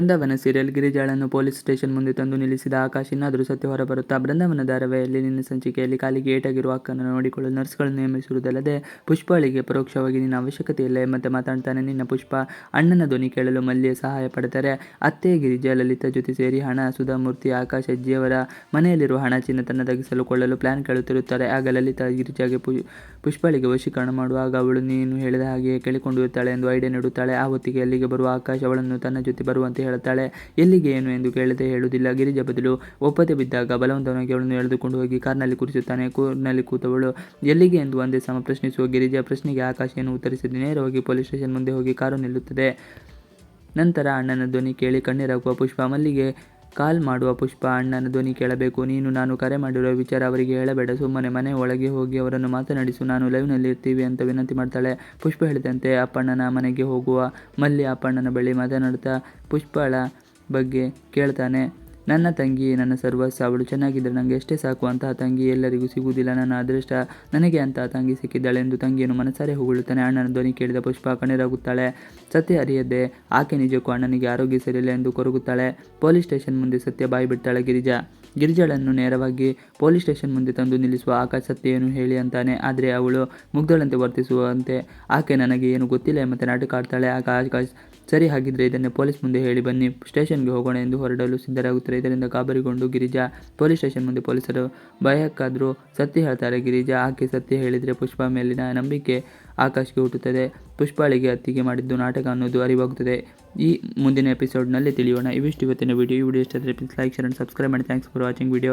ಬೃಂದಾವನ serial ಗಿರಿಜಾಳನ್ನು police station ಮುಂದೆ ತಂದು ನಿಲ್ಲಿಸಿದ ಆಕಾಶ್ ಇನ್ನಾದರೂ ಸತ್ಯ ಹೊರಬರುತ್ತಾ? ಬೃಂದಾವನ ಧಾರಾವಾಹಿಯಲ್ಲಿ ನಿನ್ನೆ ಸಂಚಿಕೆಯಲ್ಲಿ ಕಾಲಿಗೆ ಏಟಾಗಿರುವ ಅಕ್ಕನ್ನು ನೋಡಿಕೊಳ್ಳಲು ನರ್ಸ್ಗಳನ್ನು ನೇಮಿಸಿರುವುದಲ್ಲದೆ ಪುಷ್ಪಾಳಿಗೆ ಪರೋಕ್ಷವಾಗಿ ನಿನ್ನ ಅವಶ್ಯಕತೆ ಇಲ್ಲ ಎಂಬಂತೆ ಮಾತಾಡ್ತಾನೆ ನಿನ್ನ ಪುಷ್ಪ. ಅಣ್ಣನ ಧ್ವನಿ ಕೇಳಲು ಮಲ್ಯ ಸಹಾಯ ಪಡ್ತಾರೆ. ಅತ್ತೆ ಗಿರಿಜಾ ಲಲಿತಾ ಜೊತೆ ಸೇರಿ ಹಣ ಸುಧಾಮೂರ್ತಿ ಆಕಾಶ್ ಅಜ್ಜಿಯವರ ಮನೆಯಲ್ಲಿರುವ ಹಣ ಚಿನ್ನ ತನ್ನದಾಗಿಸಲು ಕೊಳ್ಳಲು ಪ್ಲಾನ್ ಕೇಳುತ್ತಿರುತ್ತಾರೆ. ಆಗ ಲಲಿತಾ ಗಿರಿಜಾಗೆ ಪುಷ್ಪಾಳಿಗೆ ವಶೀಕರಣ ಮಾಡುವಾಗ ಅವಳು ನೀನು ಹೇಳಿದ ಹಾಗೆಯೇ ಕೇಳಿಕೊಂಡಿರುತ್ತಾಳೆ ಎಂದು ಐಡಿಯಾ ನೀಡುತ್ತಾಳೆ. ಆ ಹೊತ್ತಿಗೆ ಅಲ್ಲಿಗೆ ಬರುವ ಆಕಾಶ್ ಅವಳನ್ನು ತನ್ನ ಜೊತೆ ಬರುವಂತೆ ಹೇಳುತ್ತಾಳೆ. ಎಲ್ಲಿಗೆ ಏನು ಎಂದು ಕೇಳದೆ ಹೇಳುವುದಿಲ್ಲ. ಗಿರಿಜಾ ಬದಲು ಒಪ್ಪದೆ ಬಿದ್ದಾಗ ಬಲವಂತವಾಗಿ ಅವಳನ್ನು ಎಳೆದುಕೊಂಡು ಹೋಗಿ ಕಾರ್ನಲ್ಲಿ ಕೂರಿಸುತ್ತಾನೆ. ಕೂರ್ನಲ್ಲಿ ಕೂತವಳು ಎಲ್ಲಿಗೆ ಎಂದು ಒಂದೇ ಸಮ ಪ್ರಶ್ನಿಸುವ ಗಿರಿಜಾ ಪ್ರಶ್ನೆಗೆ ಆಕಾಶ್ ಏನು ಉತ್ತರಿಸದೆ ನೇರವಾಗಿ ಪೊಲೀಸ್ ಸ್ಟೇಷನ್ ಮುಂದೆ ಹೋಗಿ ಕಾರು ನಿಲ್ಲುತ್ತದೆ. ನಂತರ ಅಣ್ಣನ ಧ್ವನಿ ಕೇಳಿ ಕಣ್ಣೀರಾಗುವ ಪುಷ್ಪ. ಮಲ್ಲಿಗೆ ಕಾಲ್ ಮಾಡುವ ಪುಷ್ಪ. ಅಣ್ಣನ ಧ್ವನಿ ಕೇಳಬೇಕು. ನೀನು ನಾನು ಕರೆ ಮಾಡಿರುವ ವಿಚಾರ ಅವರಿಗೆ ಹೇಳಬೇಡ. ಸುಮ್ಮನೆ ಮನೆ ಒಳಗೆ ಹೋಗಿ ಅವರನ್ನು ಮಾತನಾಡಿಸು. ನಾನು ಲೈವ್ನಲ್ಲಿ ಇರ್ತೀವಿ ಅಂತ ವಿನಂತಿ ಮಾಡ್ತಾಳೆ. ಪುಷ್ಪ ಹೇಳಿದಂತೆ ಅಪ್ಪಣ್ಣನ ಮನೆಗೆ ಹೋಗುವ ಮಲ್ಯ ಅಪ್ಪಣ್ಣನ ಬಳಿ ಮಾತನಾಡ್ತಾ ಪುಷ್ಪಳ ಬಗ್ಗೆ ಕೇಳ್ತಾನೆ. ನನ್ನ ತಂಗಿ ನನ್ನ ಸರ್ವಸ್ವ. ಅವಳು ಚೆನ್ನಾಗಿದ್ದರೆ ನನಗೆ ಎಷ್ಟೇ ಸಾಕು. ಅಂತಹ ತಂಗಿ ಎಲ್ಲರಿಗೂ ಸಿಗುವುದಿಲ್ಲ. ನನ್ನ ಅದೃಷ್ಟ ನನಗೆ ಅಂತಹ ತಂಗಿ ಸಿಕ್ಕಿದ್ದಾಳೆ ಎಂದು ತಂಗಿಯನ್ನು ಮನಸಾರೆ ಹೊಗಳುತ್ತಾನೆ. ಅಣ್ಣನ ಧ್ವನಿ ಕೇಳಿದ ಪುಷ್ಪ ಕಣ್ಣೀರಾಗುತ್ತಾಳೆ. ಸತ್ಯ ಅರಿಯದೆ ಆಕೆ ನಿಜಕ್ಕೂ ಅಣ್ಣನಿಗೆ ಆರೋಗ್ಯ ಸರಿಯಿಲ್ಲ ಎಂದು ಕೊರಗುತ್ತಾಳೆ. ಪೊಲೀಸ್ ಸ್ಟೇಷನ್ ಮುಂದೆ ಸತ್ಯ ಬಾಯಿ ಬಿಡ್ತಾಳೆ. ಗಿರಿಜಾಳನ್ನು ನೇರವಾಗಿ ಪೊಲೀಸ್ ಸ್ಟೇಷನ್ ಮುಂದೆ ತಂದು ನಿಲ್ಲಿಸುವ ಆಕಾಶ್ ಸತ್ಯ ಏನು ಹೇಳಿ ಅಂತಾನೆ. ಆದರೆ ಅವಳು ಮುಗ್ಧಳಂತೆ ವರ್ತಿಸುವಂತೆ ಆಕೆ ನನಗೆ ಏನು ಗೊತ್ತಿಲ್ಲ ಎಂಬಂತೆ ನಾಟಕ ಆಡ್ತಾಳೆ. ಆಗ ಆಕಾಶ್ ಸರಿ, ಹಾಗಿದ್ರೆ ಇದನ್ನೇ ಪೊಲೀಸ್ ಮುಂದೆ ಹೇಳಿ ಬನ್ನಿ, ಸ್ಟೇಷನ್ಗೆ ಹೋಗೋಣ ಎಂದು ಹೊರಡಲು ಸಿದ್ಧರಾಗುತ್ತಾರೆ. ಇದರಿಂದ ಗಾಬರಿಗೊಂಡು ಗಿರಿಜಾ ಪೊಲೀಸ್ ಸ್ಟೇಷನ್ ಮುಂದೆ ಪೊಲೀಸರು ಭಯಕ್ಕಾದರೂ ಸತ್ಯ ಹೇಳ್ತಾರೆ. ಗಿರಿಜಾ ಆಕೆ ಸತ್ಯ ಹೇಳಿದರೆ ಪುಷ್ಪ ಮೇಲಿನ ನಂಬಿಕೆ ಆಕಾಶ್ಗೆ ಹುಟ್ಟುತ್ತದೆ. ಪುಷ್ಪಾಳಿಗೆ ಅತ್ತಿಗೆ ಮಾಡಿದ್ದು ನಾಟಕ ಅನ್ನೋದು ಅರಿವಾಗುತ್ತದೆ. ಈ ಮುಂದಿನ ಎಪಿಸೋಡ್ನಲ್ಲಿ ತಿಳಿಯೋಣ. ಇವಿಷ್ಟು ಇವತ್ತಿನ ವಿಡಿಯೋ. ಈ ವಿಡಿಯೋ ಇಷ್ಟ ಆದರೆ please like, share and subscribe ಮಾಡಿ. Thanks for watching video.